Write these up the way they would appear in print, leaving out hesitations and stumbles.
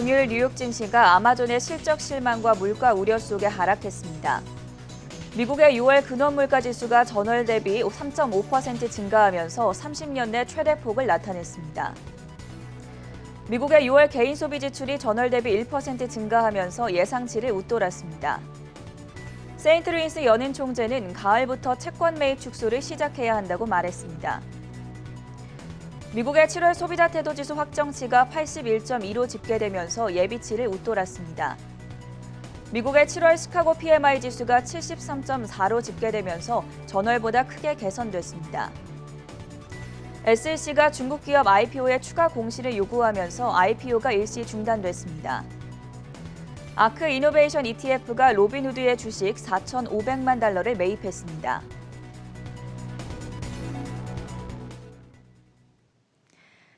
금요일 뉴욕 증시가 아마존의 실적 실망과 물가 우려 속에 하락했습니다. 미국의 6월 근원 물가 지수가 전월 대비 3.5% 증가하면서 30년 내 최대폭을 나타냈습니다. 미국의 6월 개인 소비 지출이 전월 대비 1% 증가하면서 예상치를 웃돌았습니다. 세인트루이스 연은 총재는 가을부터 채권 매입 축소를 시작해야 한다고 말했습니다. 미국의 7월 소비자 태도 지수 확정치가 81.2로 집계되면서 예비치를 웃돌았습니다. 미국의 7월 시카고 PMI 지수가 73.4로 집계되면서 전월보다 크게 개선됐습니다. SEC가 중국 기업 IPO의 추가 공시를 요구하면서 IPO가 일시 중단됐습니다. 아크 이노베이션 ETF가 로빈후드의 주식 4,500만 달러를 매입했습니다.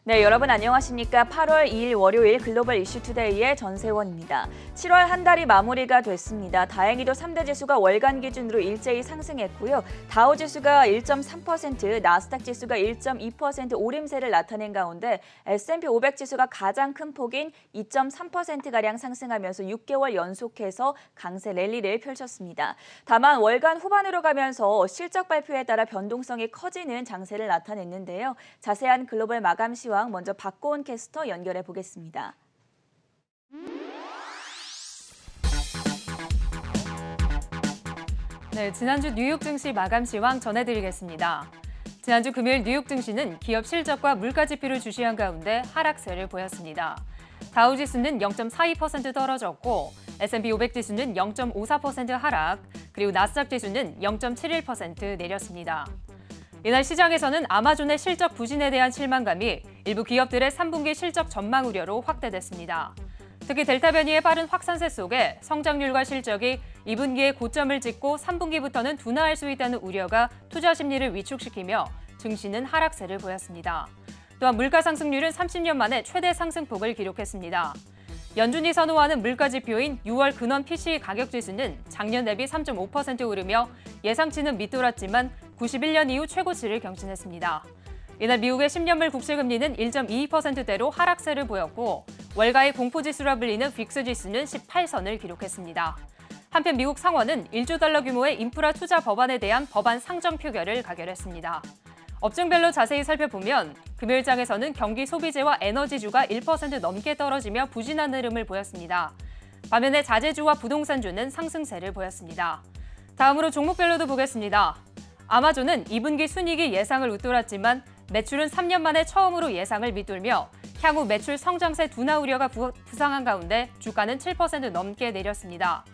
네, 여러분 안녕하십니까? 8월 2일 월요일 글로벌 이슈 투데이의 전세원입니다. 7월 한 달이 마무리가 됐습니다. 다행히도 3대 지수가 월간 기준으로 일제히 상승했고요. 다우 지수가 1.3%, 나스닥 지수가 1.2% 오름세를 나타낸 가운데 S&P 500 지수가 가장 큰 폭인 2.3%가량 상승하면서 6개월 연속해서 강세 랠리를 펼쳤습니다. 다만 월간 후반으로 가면서 실적 발표에 따라 변동성이 커지는 장세를 나타냈는데요. 자세한 글로벌 마감 시황 먼저 박고은 캐스터 연결해 보겠습니다. 네, 지난주 뉴욕 증시 마감 시황 전해드리겠습니다. 지난주 금요일 뉴욕 증시는 기업 실적과 물가 지표를 주시한 가운데 하락세를 보였습니다. 다우 지수는 0.42% 떨어졌고 S&P 500 지수는 0.54% 하락, 그리고 나스닥 지수는 0.71% 내렸습니다. 이날 시장에서는 아마존의 실적 부진에 대한 실망감이 일부 기업들의 3분기 실적 전망 우려로 확대됐습니다. 특히 델타 변이의 빠른 확산세 속에 성장률과 실적이 2분기에 고점을 찍고 3분기부터는 둔화할 수 있다는 우려가 투자 심리를 위축시키며 증시는 하락세를 보였습니다. 또한 물가 상승률은 30년 만에 최대 상승폭을 기록했습니다. 연준이 선호하는 물가 지표인 6월 근원 PCE 가격 지수는 작년 대비 3.5% 오르며 예상치는 밑돌았지만 91년 이후 최고치를 경신했습니다. 이날 미국의 10년물 국채금리는 1.22%대로 하락세를 보였고 월가의 공포지수라 불리는 빅스 지수는 18선을 기록했습니다. 한편 미국 상원은 1조 달러 규모의 인프라 투자 법안에 대한 법안 상정 표결을 가결했습니다. 업종별로 자세히 살펴보면 금요일장에서는 경기 소비재와 에너지주가 1% 넘게 떨어지며 부진한 흐름을 보였습니다. 반면에 자재주와 부동산주는 상승세를 보였습니다. 다음으로 종목별로도 보겠습니다. 아마존은 2분기 순이익이 예상을 웃돌았지만 매출은 3년 만에 처음으로 예상을 밑돌며 향후 매출 성장세 둔화 우려가 부상한 가운데 주가는 7% 넘게 내렸습니다.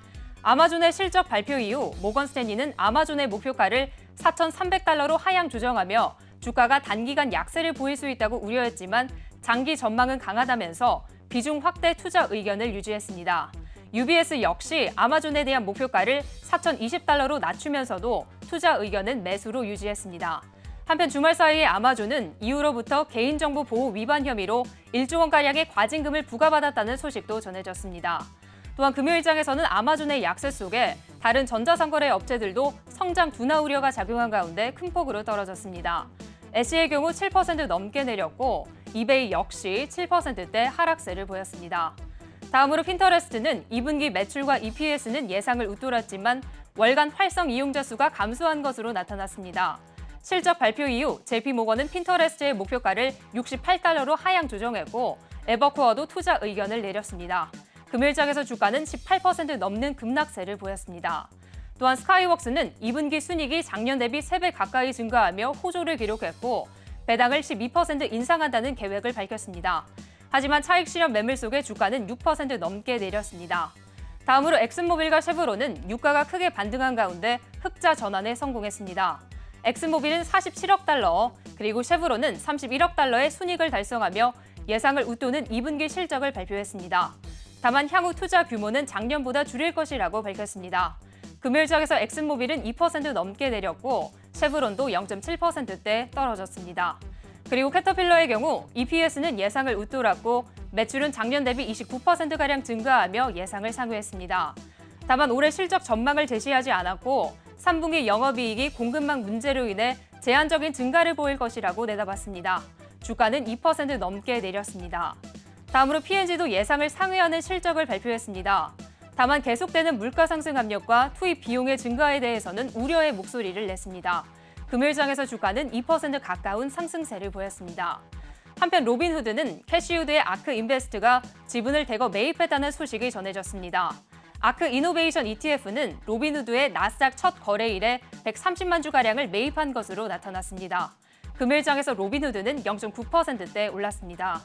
아마존의 실적 발표 이후 모건 스탠리는 아마존의 목표가를 4,300달러로 하향 조정하며 주가가 단기간 약세를 보일 수 있다고 우려했지만 장기 전망은 강하다면서 비중 확대 투자 의견을 유지했습니다. UBS 역시 아마존에 대한 목표가를 4,020달러로 낮추면서도 투자 의견은 매수로 유지했습니다. 한편 주말 사이에 아마존은 이후로부터 개인정보 보호 위반 혐의로 1조 원가량의 과징금을 부과받았다는 소식도 전해졌습니다. 또한 금요일장에서는 아마존의 약세 속에 다른 전자상거래 업체들도 성장 둔화 우려가 작용한 가운데 큰 폭으로 떨어졌습니다. SE의 경우 7% 넘게 내렸고 이베이 역시 7%대 하락세를 보였습니다. 다음으로 핀터레스트는 2분기 매출과 EPS는 예상을 웃돌았지만 월간 활성 이용자 수가 감소한 것으로 나타났습니다. 실적 발표 이후 JP모건은 핀터레스트의 목표가를 68달러로 하향 조정했고 에버코어도 투자 의견을 내렸습니다. 금요일장에서 주가는 18% 넘는 급락세를 보였습니다. 또한 스카이웍스는 2분기 순이익이 작년 대비 3배 가까이 증가하며 호조를 기록했고 배당을 12% 인상한다는 계획을 밝혔습니다. 하지만 차익 실현 매물 속에 주가는 6% 넘게 내렸습니다. 다음으로 엑슨모빌과 쉐브론은 유가가 크게 반등한 가운데 흑자 전환에 성공했습니다. 엑슨모빌은 47억 달러, 그리고 쉐브론은 31억 달러의 순이익을 달성하며 예상을 웃도는 2분기 실적을 발표했습니다. 다만 향후 투자 규모는 작년보다 줄일 것이라고 밝혔습니다. 금요일장에서 엑슨모빌은 2% 넘게 내렸고 쉐브론도 0.7%대 떨어졌습니다. 그리고 캐터필러의 경우 EPS는 예상을 웃돌았고 매출은 작년 대비 29%가량 증가하며 예상을 상회했습니다. 다만 올해 실적 전망을 제시하지 않았고 3분기 영업이익이 공급망 문제로 인해 제한적인 증가를 보일 것이라고 내다봤습니다. 주가는 2% 넘게 내렸습니다. 다음으로 P&G도 예상을 상회하는 실적을 발표했습니다. 다만 계속되는 물가 상승 압력과 투입 비용의 증가에 대해서는 우려의 목소리를 냈습니다. 금일장에서 주가는 2% 가까운 상승세를 보였습니다. 한편 로빈후드는 캐시우드의 아크 인베스트가 지분을 대거 매입했다는 소식이 전해졌습니다. 아크 이노베이션 ETF는 로빈후드의 나스닥 첫 거래일에 130만 주가량을 매입한 것으로 나타났습니다. 금일장에서 로빈후드는 0.9%대 올랐습니다.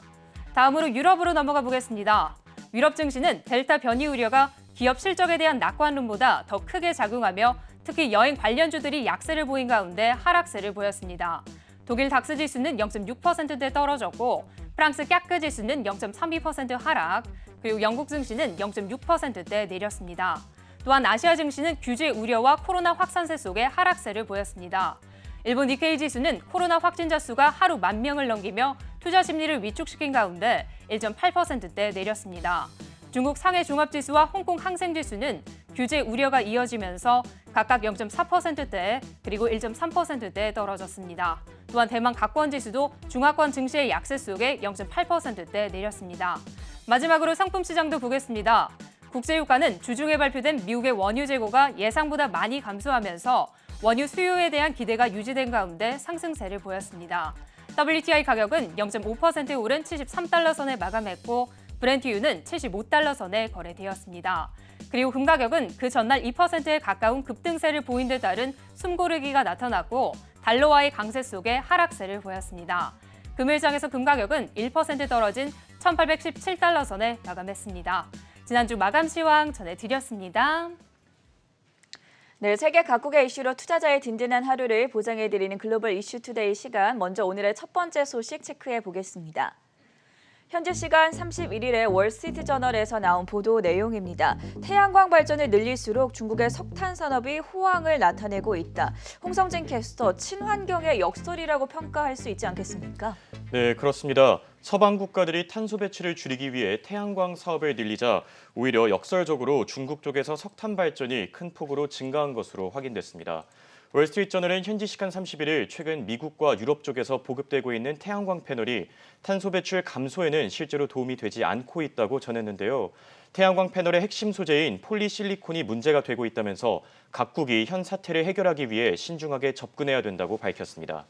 다음으로 유럽으로 넘어가 보겠습니다. 유럽 증시는 델타 변이 우려가 기업 실적에 대한 낙관론보다 더 크게 작용하며 특히 여행 관련주들이 약세를 보인 가운데 하락세를 보였습니다. 독일 닥스 지수는 0.6%대 떨어졌고 프랑스 깍크 지수는 0.32% 하락, 그리고 영국 증시는 0.6%대 내렸습니다. 또한 아시아 증시는 규제 우려와 코로나 확산세 속에 하락세를 보였습니다. 일본 니케이 지수는 코로나 확진자 수가 하루 10,000명을 넘기며 투자 심리를 위축시킨 가운데 1.8%대 내렸습니다. 중국 상해 종합지수와 홍콩 항생지수는 규제 우려가 이어지면서 각각 0.4%대 그리고 1.3%대 떨어졌습니다. 또한 대만 각권지수도 중하권 증시의 약세 속에 0.8%대 내렸습니다. 마지막으로 상품 시장도 보겠습니다. 국제유가는 주중에 발표된 미국의 원유 재고가 예상보다 많이 감소하면서 원유 수요에 대한 기대가 유지된 가운데 상승세를 보였습니다. WTI 가격은 0.5% 오른 73달러 선에 마감했고 브렌트유는 75달러 선에 거래되었습니다. 그리고 금 가격은 그 전날 2%에 가까운 급등세를 보인 데 따른 숨고르기가 나타났고 달러와의 강세 속에 하락세를 보였습니다. 금일장에서 금 가격은 1% 떨어진 1,817달러 선에 마감했습니다. 지난주 마감 시황 전해드렸습니다. 네, 세계 각국의 이슈로 투자자의 든든한 하루를 보장해드리는 글로벌 이슈 투데이 시간, 먼저 오늘의 첫 번째 소식 체크해 보겠습니다. 현지 시간 31일에 월스트리트저널에서 나온 보도 내용입니다. 태양광 발전을 늘릴수록 중국의 석탄 산업이 호황을 나타내고 있다. 홍성진 캐스터, 친환경의 역설이라고 평가할 수 있지 않겠습니까? 네, 그렇습니다. 서방 국가들이 탄소 배출을 줄이기 위해 태양광 사업을 늘리자 오히려 역설적으로 중국 쪽에서 석탄 발전이 큰 폭으로 증가한 것으로 확인됐습니다. 월스트리트저널은 현지 시간 31일 최근 미국과 유럽 쪽에서 보급되고 있는 태양광 패널이 탄소 배출 감소에는 실제로 도움이 되지 않고 있다고 전했는데요. 태양광 패널의 핵심 소재인 폴리실리콘이 문제가 되고 있다면서 각국이 현 사태를 해결하기 위해 신중하게 접근해야 된다고 밝혔습니다.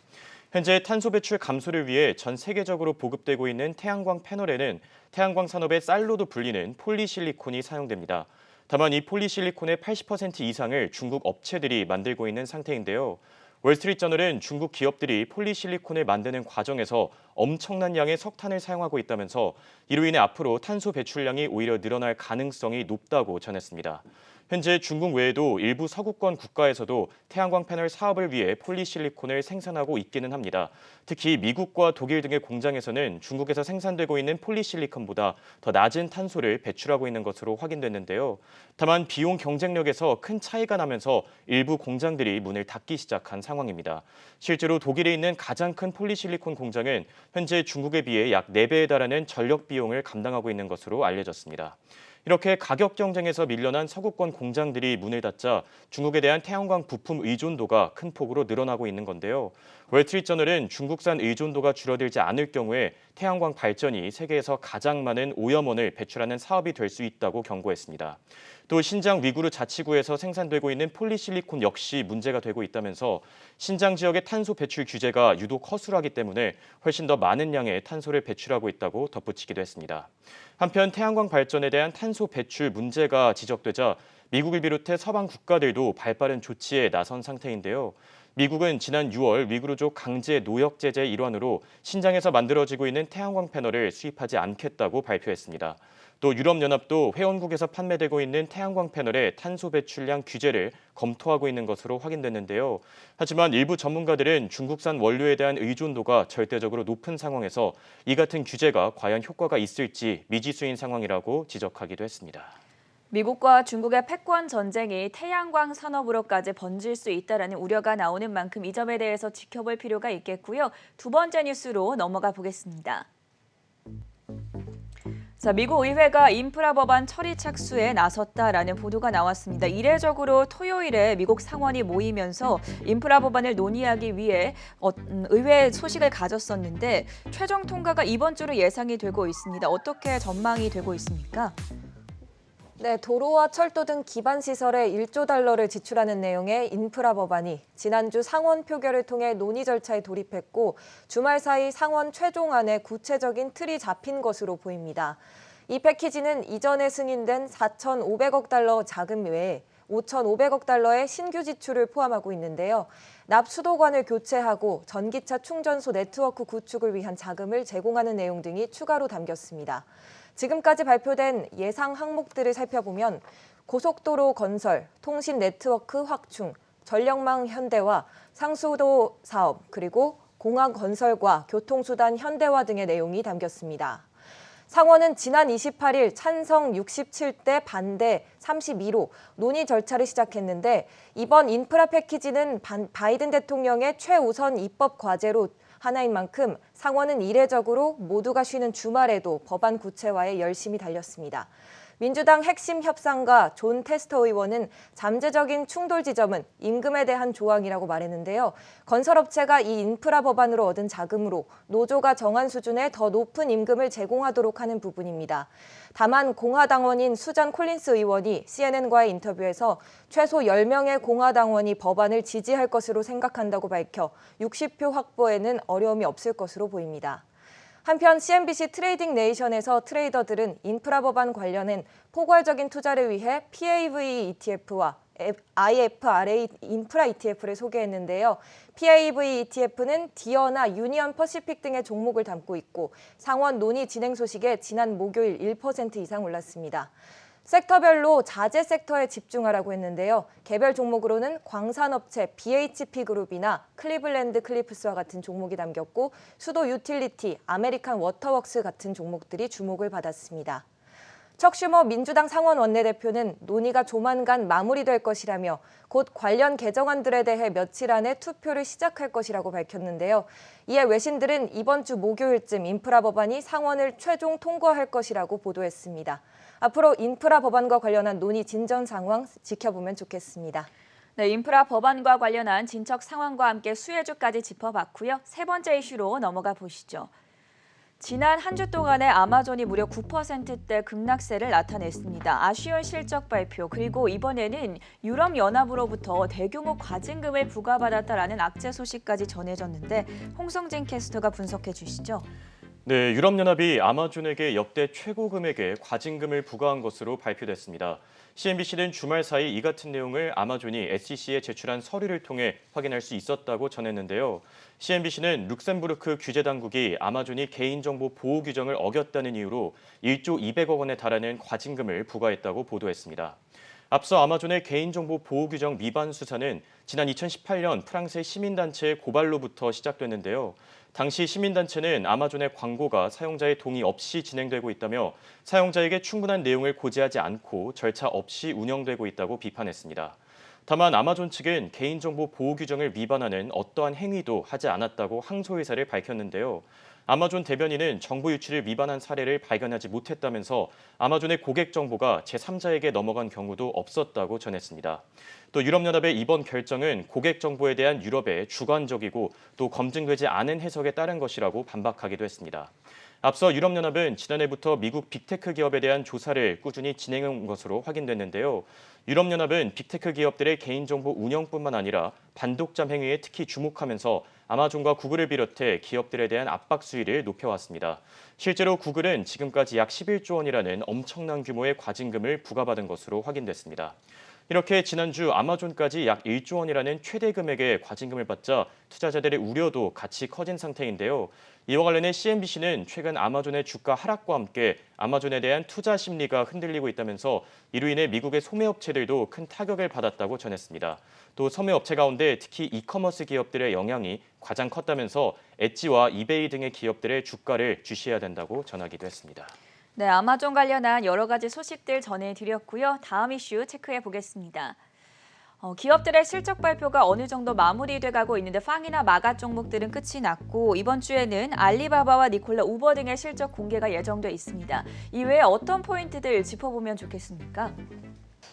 현재 탄소 배출 감소를 위해 전 세계적으로 보급되고 있는 태양광 패널에는 태양광 산업의 쌀로도 불리는 폴리실리콘이 사용됩니다. 다만 이 폴리실리콘의 80% 이상을 중국 업체들이 만들고 있는 상태인데요. 월스트리트저널은 중국 기업들이 폴리실리콘을 만드는 과정에서 엄청난 양의 석탄을 사용하고 있다면서 이로 인해 앞으로 탄소 배출량이 오히려 늘어날 가능성이 높다고 전했습니다. 현재 중국 외에도 일부 서구권 국가에서도 태양광 패널 사업을 위해 폴리실리콘을 생산하고 있기는 합니다. 특히 미국과 독일 등의 공장에서는 중국에서 생산되고 있는 폴리실리콘보다 더 낮은 탄소를 배출하고 있는 것으로 확인됐는데요. 다만 비용 경쟁력에서 큰 차이가 나면서 일부 공장들이 문을 닫기 시작한 상황입니다. 실제로 독일에 있는 가장 큰 폴리실리콘 공장은 현재 중국에 비해 약 4배에 달하는 전력 비용을 감당하고 있는 것으로 알려졌습니다. 이렇게 가격 경쟁에서 밀려난 서구권 공장들이 문을 닫자 중국에 대한 태양광 부품 의존도가 큰 폭으로 늘어나고 있는 건데요. 월스트리트저널은 중국산 의존도가 줄어들지 않을 경우에 태양광 발전이 세계에서 가장 많은 오염원을 배출하는 사업이 될 수 있다고 경고했습니다. 또 신장 위구르 자치구에서 생산되고 있는 폴리실리콘 역시 문제가 되고 있다면서 신장 지역의 탄소 배출 규제가 유독 허술하기 때문에 훨씬 더 많은 양의 탄소를 배출하고 있다고 덧붙이기도 했습니다. 한편 태양광 발전에 대한 탄소 배출 문제가 지적되자 미국을 비롯해 서방 국가들도 발빠른 조치에 나선 상태인데요. 미국은 지난 6월 위구르족 강제 노역 제재의 일환으로 신장에서 만들어지고 있는 태양광 패널을 수입하지 않겠다고 발표했습니다. 또 유럽연합도 회원국에서 판매되고 있는 태양광 패널의 탄소 배출량 규제를 검토하고 있는 것으로 확인됐는데요. 하지만 일부 전문가들은 중국산 원료에 대한 의존도가 절대적으로 높은 상황에서 이 같은 규제가 과연 효과가 있을지 미지수인 상황이라고 지적하기도 했습니다. 미국과 중국의 패권 전쟁이 태양광 산업으로까지 번질 수 있다는 우려가 나오는 만큼 이 점에 대해서 지켜볼 필요가 있겠고요. 두 번째 뉴스로 넘어가 보겠습니다. 자, 미국 의회가 인프라 법안 처리 착수에 나섰다라는 보도가 나왔습니다. 이례적으로 토요일에 미국 상원이 모이면서 인프라 법안을 논의하기 위해 의회 소식을 가졌었는데 최종 통과가 이번 주로 예상이 되고 있습니다. 어떻게 전망이 되고 있습니까? 네, 도로와 철도 등 기반 시설에 1조 달러를 지출하는 내용의 인프라 법안이 지난주 상원 표결을 통해 논의 절차에 돌입했고 주말 사이 상원 최종안에 구체적인 틀이 잡힌 것으로 보입니다. 이 패키지는 이전에 승인된 4,500억 달러 자금 외에 5,500억 달러의 신규 지출을 포함하고 있는데요. 납수도관을 교체하고 전기차 충전소 네트워크 구축을 위한 자금을 제공하는 내용 등이 추가로 담겼습니다. 지금까지 발표된 예상 항목들을 살펴보면 고속도로 건설, 통신 네트워크 확충, 전력망 현대화, 상수도 사업, 그리고 공항 건설과 교통수단 현대화 등의 내용이 담겼습니다. 상원은 지난 28일 찬성 67대 반대 32로 논의 절차를 시작했는데 이번 인프라 패키지는 바이든 대통령의 최우선 입법 과제로 하나인 만큼 상원은 이례적으로 모두가 쉬는 주말에도 법안 구체화에 열심히 달렸습니다. 민주당 핵심 협상가 존 테스터 의원은 잠재적인 충돌 지점은 임금에 대한 조항이라고 말했는데요. 건설업체가 이 인프라 법안으로 얻은 자금으로 노조가 정한 수준의 더 높은 임금을 제공하도록 하는 부분입니다. 다만 공화당원인 수잔 콜린스 의원이 CNN과의 인터뷰에서 최소 10명의 공화당원이 법안을 지지할 것으로 생각한다고 밝혀 60표 확보에는 어려움이 없을 것으로 보입니다. 한편 CNBC 트레이딩 네이션에서 트레이더들은 인프라 법안 관련된 포괄적인 투자를 위해 PAV ETF와 IFRA 인프라 ETF를 소개했는데요. PAV ETF는 디어나 유니언 퍼시픽 등의 종목을 담고 있고 상원 논의 진행 소식에 지난 목요일 1% 이상 올랐습니다. 섹터별로 자재 섹터에 집중하라고 했는데요. 개별 종목으로는 광산업체 BHP그룹이나 클리블랜드 클리프스와 같은 종목이 담겼고 수도 유틸리티, 아메리칸 워터웍스 같은 종목들이 주목을 받았습니다. 척 슈머 민주당 상원 원내대표는 논의가 조만간 마무리될 것이라며 곧 관련 개정안들에 대해 며칠 안에 투표를 시작할 것이라고 밝혔는데요. 이에 외신들은 이번 주 목요일쯤 인프라 법안이 상원을 최종 통과할 것이라고 보도했습니다. 앞으로 인프라 법안과 관련한 논의 진전 상황 지켜보면 좋겠습니다. 네, 인프라 법안과 관련한 진척 상황과 함께 수혜주까지 짚어봤고요. 세 번째 이슈로 넘어가 보시죠. 지난 한 주 동안에 아마존이 무려 9%대 급락세를 나타냈습니다. 아쉬운 실적 발표, 그리고 이번에는 유럽연합으로부터 대규모 과징금을 부과받았다라는 악재 소식까지 전해졌는데 홍성진 캐스터가 분석해 주시죠. 네, 유럽연합이 아마존에게 역대 최고 금액의 과징금을 부과한 것으로 발표됐습니다. CNBC는 주말 사이 이 같은 내용을 아마존이 SEC에 제출한 서류를 통해 확인할 수 있었다고 전했는데요. CNBC는 룩셈부르크 규제당국이 아마존이 개인정보 보호 규정을 어겼다는 이유로 1조 200억 원에 달하는 과징금을 부과했다고 보도했습니다. 앞서 아마존의 개인정보 보호 규정 위반 수사는 지난 2018년 프랑스의 시민단체의 고발로부터 시작됐는데요. 당시 시민단체는 아마존의 광고가 사용자의 동의 없이 진행되고 있다며 사용자에게 충분한 내용을 고지하지 않고 절차 없이 운영되고 있다고 비판했습니다. 다만 아마존 측은 개인정보 보호 규정을 위반하는 어떠한 행위도 하지 않았다고 항소 의사를 밝혔는데요. 아마존 대변인은 정보 유출을 위반한 사례를 발견하지 못했다면서 아마존의 고객 정보가 제3자에게 넘어간 경우도 없었다고 전했습니다. 또 유럽연합의 이번 결정은 고객 정보에 대한 유럽의 주관적이고 또 검증되지 않은 해석에 따른 것이라고 반박하기도 했습니다. 앞서 유럽연합은 지난해부터 미국 빅테크 기업에 대한 조사를 꾸준히 진행한 것으로 확인됐는데요. 유럽연합은 빅테크 기업들의 개인정보 운영뿐만 아니라 반독점 행위에 특히 주목하면서 아마존과 구글을 비롯해 기업들에 대한 압박 수위를 높여왔습니다. 실제로 구글은 지금까지 약 11조 원이라는 엄청난 규모의 과징금을 부과받은 것으로 확인됐습니다. 이렇게 지난주 아마존까지 약 1조 원이라는 최대 금액의 과징금을 받자 투자자들의 우려도 같이 커진 상태인데요. 이와 관련해 CNBC는 최근 아마존의 주가 하락과 함께 아마존에 대한 투자 심리가 흔들리고 있다면서 이로 인해 미국의 소매업체들도 큰 타격을 받았다고 전했습니다. 또 소매업체 가운데 특히 이커머스 기업들의 영향이 가장 컸다면서 엣지와 이베이 등의 기업들의 주가를 주시해야 된다고 전하기도 했습니다. 네, 아마존 관련한 여러 가지 소식들 전해드렸고요. 다음 이슈 체크해 보겠습니다. 기업들의 실적 발표가 어느 정도 마무리돼 가고 있는데 팡이나 마가 종목들은 끝이 났고 이번 주에는 알리바바와 니콜라, 우버 등의 실적 공개가 예정돼 있습니다. 이외에 어떤 포인트들 짚어보면 좋겠습니까?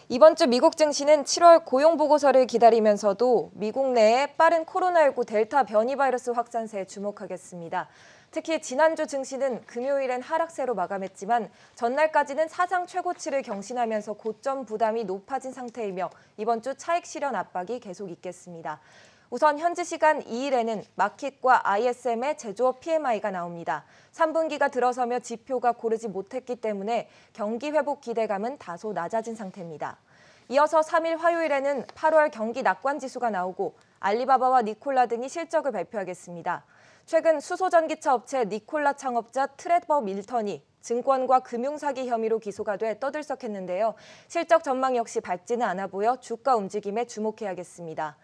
이번 주 미국 증시는 7월 고용 보고서를 기다리면서도 미국 내의 빠른 코로나19 델타 변이 바이러스 확산세에 주목하겠습니다. 특히 지난주 증시는 금요일엔 하락세로 마감했지만 전날까지는 사상 최고치를 경신하면서 고점 부담이 높아진 상태이며 이번 주 차익 실현 압박이 계속 있겠습니다. 우선 현지 시간 2일에는 마킷과 ISM의 제조업 PMI가 나옵니다. 3분기가 들어서며 지표가 고르지 못했기 때문에 경기 회복 기대감은 다소 낮아진 상태입니다. 이어서 3일 화요일에는 8월 경기 낙관 지수가 나오고 알리바바와 니콜라 등이 실적을 발표하겠습니다. 최근 수소전기차 업체 니콜라 창업자 트레버 밀턴이 증권과 금융사기 혐의로 기소가 돼 떠들썩했는데요. 실적 전망 역시 밝지는 않아 보여 주가 움직임에 주목해야겠습니다.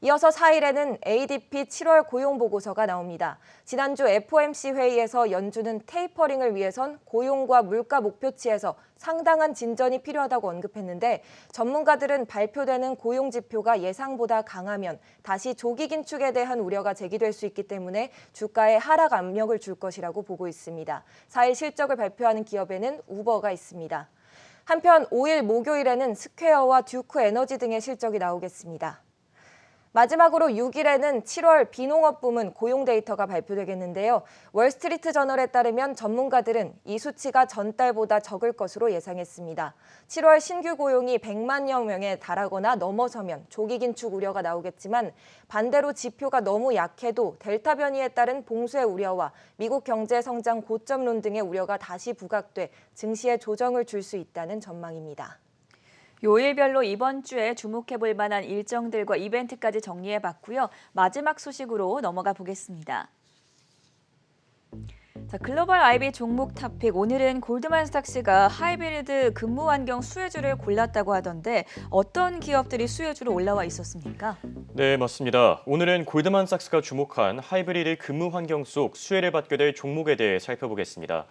이어서 4일에는 ADP 7월 고용 보고서가 나옵니다. 지난주 FOMC 회의에서 연준은 테이퍼링을 위해선 고용과 물가 목표치에서 상당한 진전이 필요하다고 언급했는데 전문가들은 발표되는 고용 지표가 예상보다 강하면 다시 조기 긴축에 대한 우려가 제기될 수 있기 때문에 주가에 하락 압력을 줄 것이라고 보고 있습니다. 4일 실적을 발표하는 기업에는 우버가 있습니다. 한편 5일 목요일에는 스퀘어와 듀크 에너지 등의 실적이 나오겠습니다. 마지막으로 6일에는 7월 비농업 부문 고용 데이터가 발표되겠는데요. 월스트리트 저널에 따르면 전문가들은 이 수치가 전달보다 적을 것으로 예상했습니다. 7월 신규 고용이 100만여 명에 달하거나 넘어서면 조기 긴축 우려가 나오겠지만 반대로 지표가 너무 약해도 델타 변이에 따른 봉쇄 우려와 미국 경제 성장 고점론 등의 우려가 다시 부각돼 증시에 조정을 줄 수 있다는 전망입니다. 요일별로 이번 주에 주목해볼 만한 일정들과 이벤트까지 정리해봤고요. 마지막 소식으로 넘어가 보겠습니다. 자, 글로벌 IB 종목 탑픽, 오늘은 골드만삭스가 하이브리드 근무 환경 수혜주를 골랐다고 하던데 어떤 기업들이 수혜주로 올라와 있었습니까? 네, 맞습니다. 오늘은 골드만삭스가 주목한 하이브리드 근무 환경 속 수혜를 받게 될 종목에 대해 살펴보겠습니다.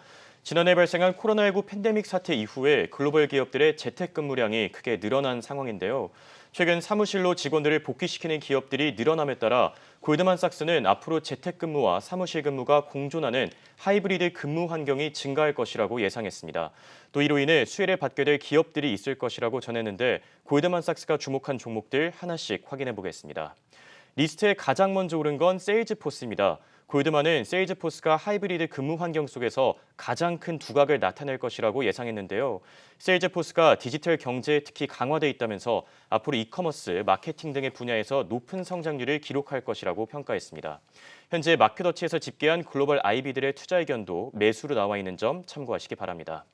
지난해 발생한 코로나19 팬데믹 사태 이후에 글로벌 기업들의 재택근무량이 크게 늘어난 상황인데요. 최근 사무실로 직원들을 복귀시키는 기업들이 늘어남에 따라 골드만삭스는 앞으로 재택근무와 사무실 근무가 공존하는 하이브리드 근무 환경이 증가할 것이라고 예상했습니다. 또 이로 인해 수혜를 받게 될 기업들이 있을 것이라고 전했는데 골드만삭스가 주목한 종목들 하나씩 확인해 보겠습니다. 리스트에 가장 먼저 오른 건 세일즈포스입니다. 골드만은 세일즈포스가 하이브리드 근무 환경 속에서 가장 큰 두각을 나타낼 것이라고 예상했는데요. 세일즈포스가 디지털 경제에 특히 강화돼 있다면서 앞으로 이커머스, 마케팅 등의 분야에서 높은 성장률을 기록할 것이라고 평가했습니다. 현재 마켓워치에서 집계한 글로벌 IB들의 투자 의견도 매수로 나와 있는 점 참고하시기 바랍니다.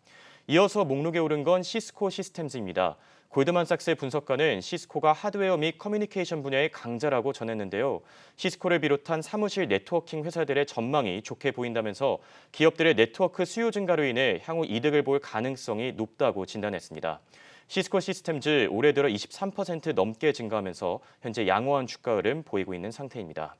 이어서 목록에 오른 건 시스코 시스템즈입니다. 골드만삭스의 분석가는 시스코가 하드웨어 및 커뮤니케이션 분야의 강자라고 전했는데요. 시스코를 비롯한 사무실 네트워킹 회사들의 전망이 좋게 보인다면서 기업들의 네트워크 수요 증가로 인해 향후 이득을 볼 가능성이 높다고 진단했습니다. 시스코 시스템즈 올해 들어 23% 넘게 증가하면서 현재 양호한 주가 흐름 보이고 있는 상태입니다.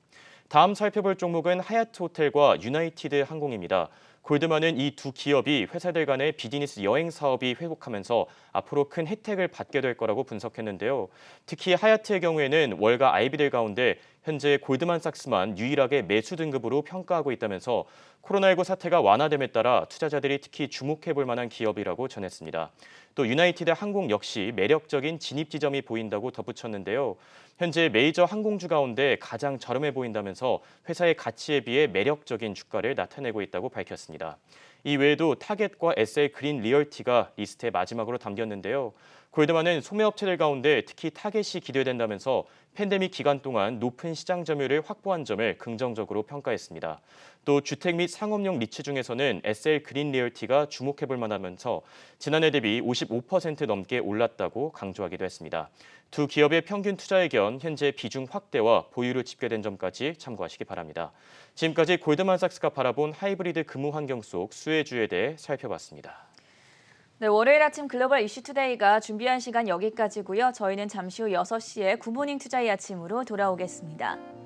다음 살펴볼 종목은 하얏트 호텔과 유나이티드 항공입니다. 골드만은 이 두 기업이 회사들 간의 비즈니스 여행 사업이 회복하면서 앞으로 큰 혜택을 받게 될 거라고 분석했는데요. 특히 하얏트의 경우에는 월가 IB들 가운데 현재 골드만삭스만 유일하게 매수 등급으로 평가하고 있다면서 코로나19 사태가 완화됨에 따라 투자자들이 특히 주목해볼 만한 기업이라고 전했습니다. 또 유나이티드 항공 역시 매력적인 진입 지점이 보인다고 덧붙였는데요. 현재 메이저 항공주 가운데 가장 저렴해 보인다면서 회사의 가치에 비해 매력적인 주가를 나타내고 있다고 밝혔습니다. 이 외에도 타겟과 SL 그린 리얼티가 리스트의 마지막으로 담겼는데요. 골드만은 소매업체들 가운데 특히 타겟이 기대된다면서 팬데믹 기간 동안 높은 시장 점유율을 확보한 점을 긍정적으로 평가했습니다. 또 주택 및 상업용 리츠 중에서는 SL 그린 리얼티가 주목해볼 만하면서 지난해 대비 55% 넘게 올랐다고 강조하기도 했습니다. 두 기업의 평균 투자 의견, 현재 비중 확대와 보유로 집계된 점까지 참고하시기 바랍니다. 지금까지 골드만삭스가 바라본 하이브리드 근무 환경 속 수혜주에 대해 살펴봤습니다. 네, 월요일 아침 글로벌 이슈 투데이가 준비한 시간 여기까지고요. 저희는 잠시 후 6시에 굿모닝 투자의 아침으로 돌아오겠습니다.